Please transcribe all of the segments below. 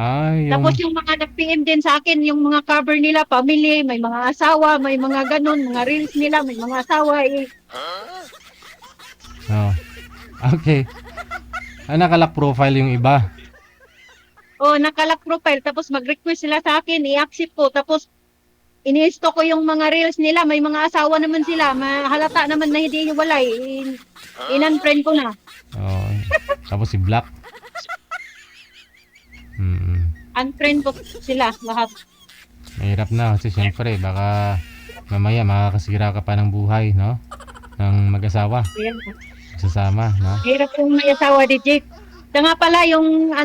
Ay, Tapos yung yung mga nag-PM din sa akin, yung mga cover nila, family, may mga asawa, may mga ganun, mga reels nila, may mga asawa. Eh. oh, okay. Naka-lock profile yung iba. O, nakalak profile, tapos mag-request sila sa akin, i-accept ko. Tapos, ini-stock ko yung mga reels nila, may mga asawa naman sila, halata naman na hindi hiwalay. In-unfriend ko na. Oh, tapos si Black. Mm. Unfriend ko sila lahat. Mahirap na kasi syempre baka mamaya makakasira ka pa ng buhay, no? Ng mag-asawa, Ayan. magsasama, no? Hirap kong may asawa, DJ. Siya nga pala, yung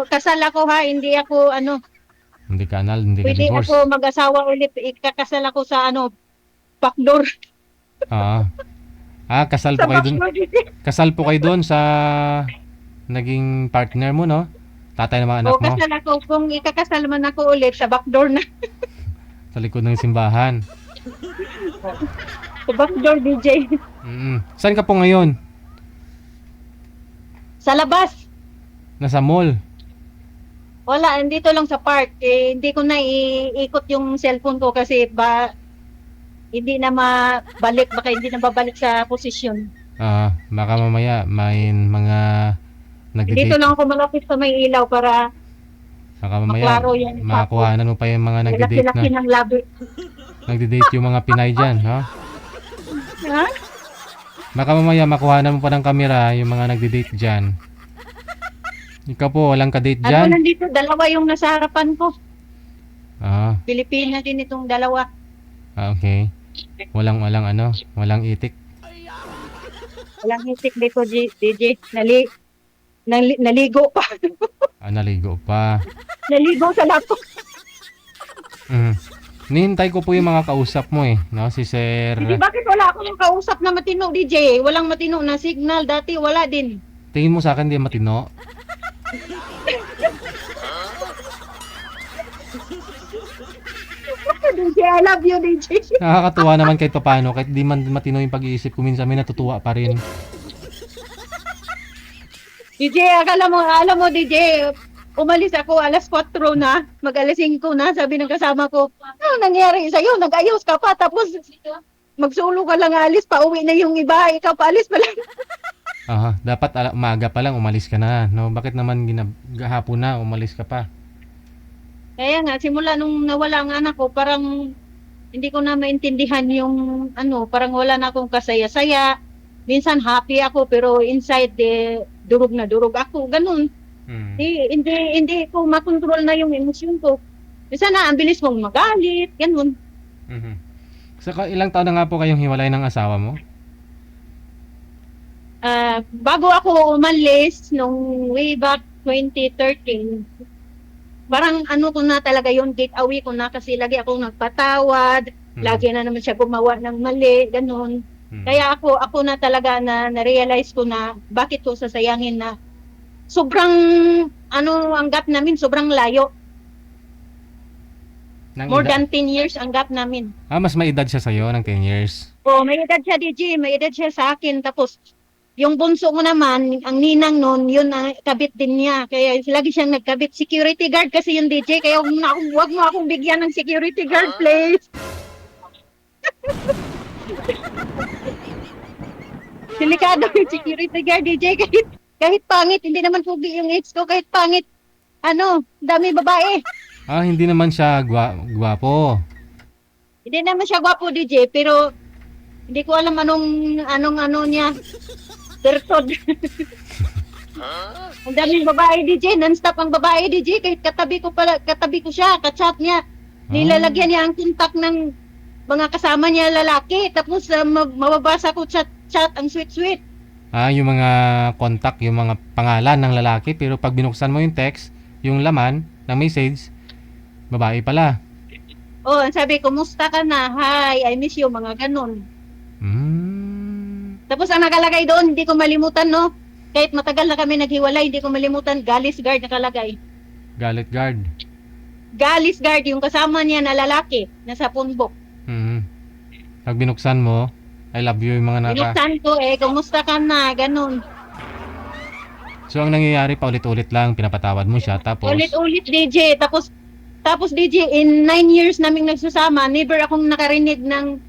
kasal ako ha, hindi ako, Hindi ka anal, hindi ka pwede ako divorce. mag-asawa ulit, ikakasal ako sa, backdoor. Oo. Kasal Sa po kayo dun. backdoor, DJ. Kasal po kayo dun sa naging partner mo, no? Tatay ng mga anak O, mo. kasal ako, kung ikakasal man ako ulit, sa backdoor na. Sa likod ng simbahan. Sa backdoor, DJ. Saan ka po ngayon? Sa labas. Nasa mall. Wala, andito lang sa park. Eh, hindi ko na iikot yung cellphone ko kasi hindi na mabalik, baka hindi na babalik sa posisyon. Baka mamaya may mga Dito nagde-date. lang ako malapit sa may ilaw para Baka mamaya maklaro yan sa makakuhanan mo pa yung mga nagde-date laki-laki na. ng labi. Nagde-date yung mga Pinay dyan, no? Ha? Baka mamaya makuhanan mo pa ng kamera yung mga nagde-date dyan. Ikaw po, walang ka-date dyan? Nandito, dalawa yung nasa harapan ko. Ah, Pilipina din itong dalawa. okay. Walang itik. Walang hitik dito, DJ. Naligo pa. Naligo pa. Naligo sa laptop. Mm. Nihintay ko po yung mga kausap mo no? Si Sir... Hindi, bakit wala akong kausap na matino, DJ? Walang matino na signal. Dati wala din. Tingin mo sa akin di matino? DJ, I love you, DJ. Nakakatuwa naman kahit paano. Kahit di man matino yung pag-iisip ko, minsan may natutuwa pa rin. DJ, alam mo, DJ, umalis ako alas 4 na, mag-alas 5 na, sabi ng kasama ko, ano nangyari sa'yo? Nag-ayos ka pa, tapos magsulo ka lang alis, pauwi na yung iba, ikaw paalis pa lang. Dapat maaga pa lang umalis ka na, no? Bakit naman gahapon na umalis ka pa? Kaya nga, simula nung nawala ang anak ko, parang hindi ko na maintindihan yung parang wala na akong kasaya-saya. Minsan happy ako, pero inside, durog na durog ako, ganun. Hindi ko makontrol na yung emosyon ko. Minsan na, ang bilis mong magalit, ganun. Mhm. Saka ilang taon na nga po kayong hiwalay ng asawa mo? Bago ako umalis, nung way back 2013, parang ko na talaga yung get away ko na kasi lagi akong nagpatawad, lagi na naman siya gumawa ng mali, ganun. Kaya ako na talaga na-realize ko na bakit ko sasayangin na sobrang, ang gap namin, sobrang layo. More than 10 years ang gap namin. Mas may edad siya sa'yo ng 10 years. May edad siya, DJ, may edad siya sa akin. Tapos, yung bunso ko naman, ang ninang nun, yun ang kabit din niya. Kaya lagi siyang nagkabit. Security guard kasi yung DJ, kaya huwag mo akong bigyan ng security guard, please. Delikado yung security guard, DJ. Kahit pangit, hindi naman pugi yung ex ko. Kahit pangit, dami babae. Hindi naman siya gwapo. Hindi naman siya gwapo, DJ. Pero, hindi ko alam anong niya. Tertod. Ang daming babae, DJ. Non-stop ang babae, DJ. Kahit katabi ko siya, kachat niya. Nilalagyan niya ang kontak ng mga kasama niya lalaki. Tapos, mababasa ko chat, ang sweet-sweet. Yung mga contact, yung mga pangalan ng lalaki, pero pag binuksan mo yung text, yung laman ng message, babae pala. Sabi, kumusta ka na? Hi, I miss you, mga ganun. Tapos ang nakalagay doon, hindi ko malimutan, no? Kahit matagal na kami naghiwalay, hindi ko malimutan, Galis Guard nakalagay. Galit guard. Galis Guard, yung kasama niya na lalaki, nasa punbok. Pag binuksan mo, I love you yung mga Binuksan ko, kumusta ka na? Ganun. So ang nangyayari paulit-ulit lang, pinapatawad mo siya tapos Ulit-ulit, DJ. Tapos DJ, in 9 years naming nagsusama, never akong nakarinig ng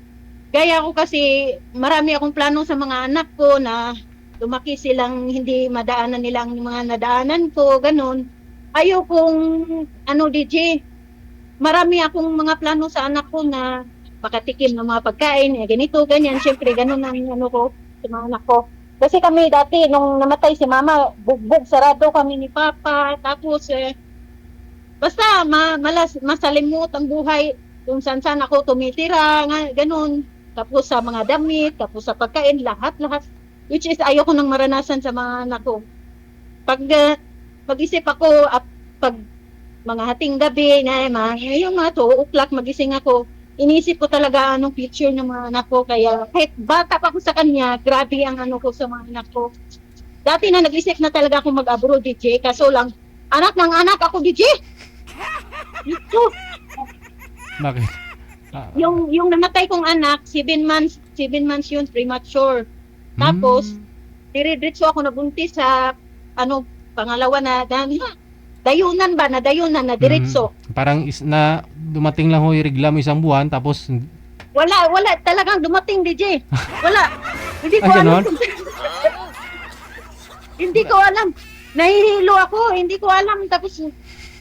gaya ko kasi marami akong plano sa mga anak ko na lumaki silang hindi madaanan nilang mga nadaanan ko, ganun. Ayaw kong, DJ, marami akong mga plano sa anak ko na makatikim ng mga pagkain, ganito, ganyan. Siyempre, ganun ang ko sa mga anak ko. Kasi kami dati, nung namatay si mama, bugbog, sarado kami ni papa. Tapos, basta masalimot ang buhay kung saan ako tumitira, ganun. Tapos sa mga damit, tapos sa pagkain, lahat. Which is, ayoko nang maranasan sa mga anak ko. Pag-isip ako, pag mga hating gabi, yung mga 2 o'clock, magising ako, inisip ko talaga anong future ng mga anak ko. Kaya kahit bata pa ako sa kanya, grabe ang ko sa mga anak ko. Dati na nag-isip na talaga ako mag-abroad, DJ. Kaso lang, anak ng anak ako, DJ. Ito. bakit? Yung namatay kong anak, 7 months yun, premature. Tapos, diretso ako nabuntis sa, pangalawa na dayunan na diretso. Parang dumating lang ho yung regla mo 1 buwan tapos Wala talagang dumating, DJ. Wala. Hindi ko Ay, alam. ganon? Hindi ko alam. Nahihilo ako, hindi ko alam. Tapos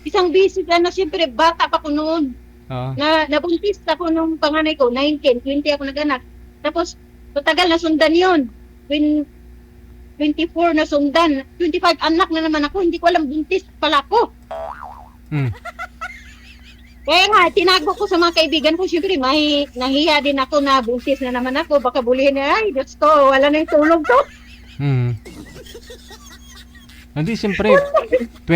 isang visit siyempre bata pa ko noon. Nabuntis ako nung panganay ko, 19, 20 ako naganak. Tapos matagal na sundan 'yon. 24 na sundan, 25 anak na naman ako, hindi ko alam buntis pala ako. Kaya nga, tinago ko sa mga kaibigan ko, siyempre, nahiya din ako na buntis na naman ako, baka bulihin na, ay, Diyos ko, wala na yung tulog to. Hindi, siyempre, 4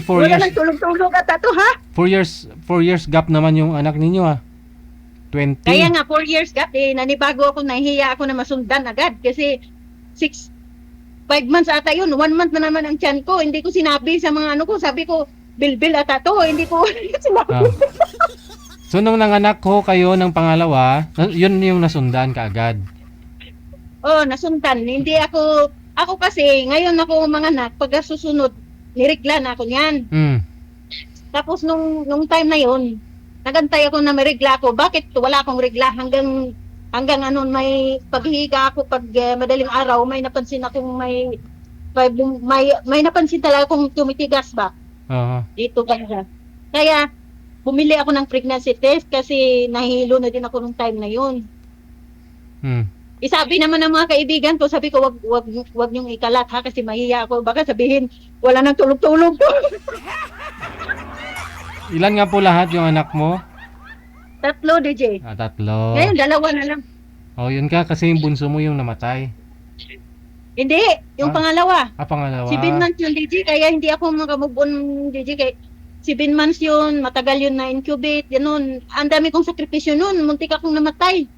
Wala years, nang tulog-tulog at ato, ha? 4 years gap naman yung anak ninyo, 20. Kaya nga, 4 years gap, nanibago ako, nahihiya ako na masundan agad, kasi 5 months ata yun, 1 month na naman ang tiyan ko, hindi ko sinabi sa mga ko, sabi ko, bilbil ata to, hindi ko sinabi. So, nung nanganak ko kayo ng pangalawa, yun yung nasundan kaagad. Nasundan, hindi ako kasi, ngayon ako manganak, pag susunod, nirigla na ako niyan. Tapos nung time na yun, nagantay ako na may regla ako. Bakit wala akong regla hanggang may paghihiga ako pag madaling araw, may napansin akong may napansin talaga akong tumitigas ba? Dito banda. Kaya bumili ako ng pregnancy test kasi nahihilo na din ako nung time na yun. Isabi naman ng mga kaibigan ko, sabi ko wag niyong ikalat ha kasi mahiya ako. Baka sabihin wala nang tulog-tulog ko. Ilan nga po lahat yung anak mo? 3, DJ. 3. Ngayon, 2 na lang. Yun ka kasi yung bunso mo yung namatay. Hindi, yung pangalawa. Pangalawa. 7 months yun, DJ, kaya hindi ako makamove on, DJ, kaya 7 months yun, matagal yun na incubate, ganun. Ang dami kong sakripisyo nun, muntik akong namatay.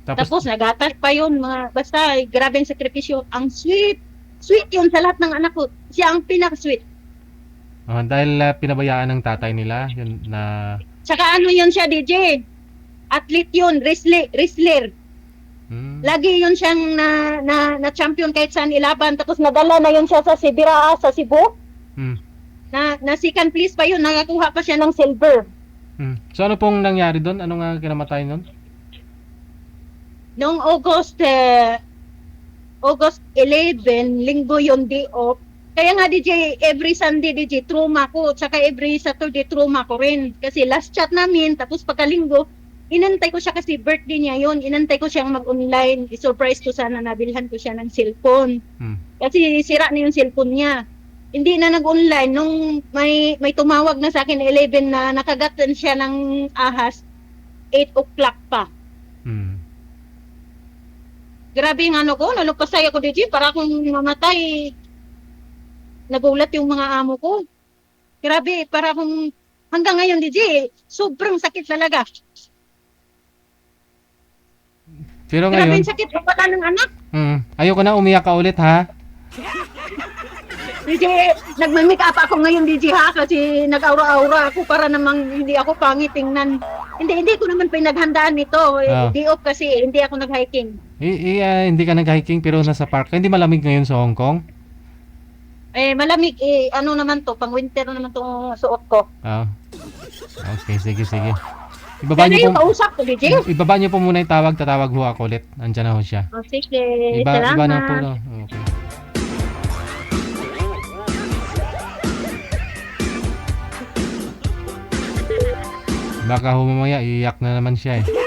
Tapos nagatas pa yun, basta, grabeng sakripisyo. Ang sweet yun sa lahat ng anak ko. Siya ang pinaka-sweet. Dahil pinabayaan ng tatay nila, yun na... Tsaka yun siya, DJ? Athlete yun, wrestler. Lagi yun siyang na champion kahit saan ilaban. Tapos nadala na yun siya sa Sibira, sa Cebu. Na second place pa yun, nakakuha pa siya ng silver. So ano pong nangyari doon? Ano nga kinamatay nun? Noong August 11, linggo yun, day off. Kaya nga DJ, every Sunday DJ, trauma ko. Tsaka every Saturday, trauma ko rin. Kasi last chat namin, tapos pagkalinggo, inantay ko siya kasi birthday niya yun. Inantay ko siyang mag-online. I-surprise ko sana, nabilhan ko siya ng cellphone. Kasi sira na yung cellphone niya. Hindi na nag-online. Nung may tumawag na sa akin, 11 na nakagatan siya ng ahas, 8 o'clock pa. Grabe yung ko, nalupasay ako DJ, para akong mamatay. Nagulat yung mga amo ko. Grabe, para akong, hanggang ngayon DJ, sobrang sakit talaga. Pero Grabe ngayon... yung sakit, wala ng anak. Ayoko na umiyak ka ulit, ha? DJ, nagmamake up ako ngayon DJ ha, kasi nag-aura-aura ako para namang hindi ako pangit tingnan. Hindi ko naman pinaghandaan nito. Day off kasi, hindi ako nag-hiking. Hindi ka nag-hiking pero nasa park ka. Hindi malamig ngayon sa Hong Kong? Malamig ano naman to, pang winter naman tong suot ko. Ah. Okay, sige, sige. Ibaba Yan na niyo yung po, kausap ko, DJ. ibaba niyo po muna yung tawag, tatawag ho ako ulit. Andiyan na ho siya. Oh, sige, Iba na po salamat. lang. Okay. Baka ho mamaya iiyak na naman siya eh.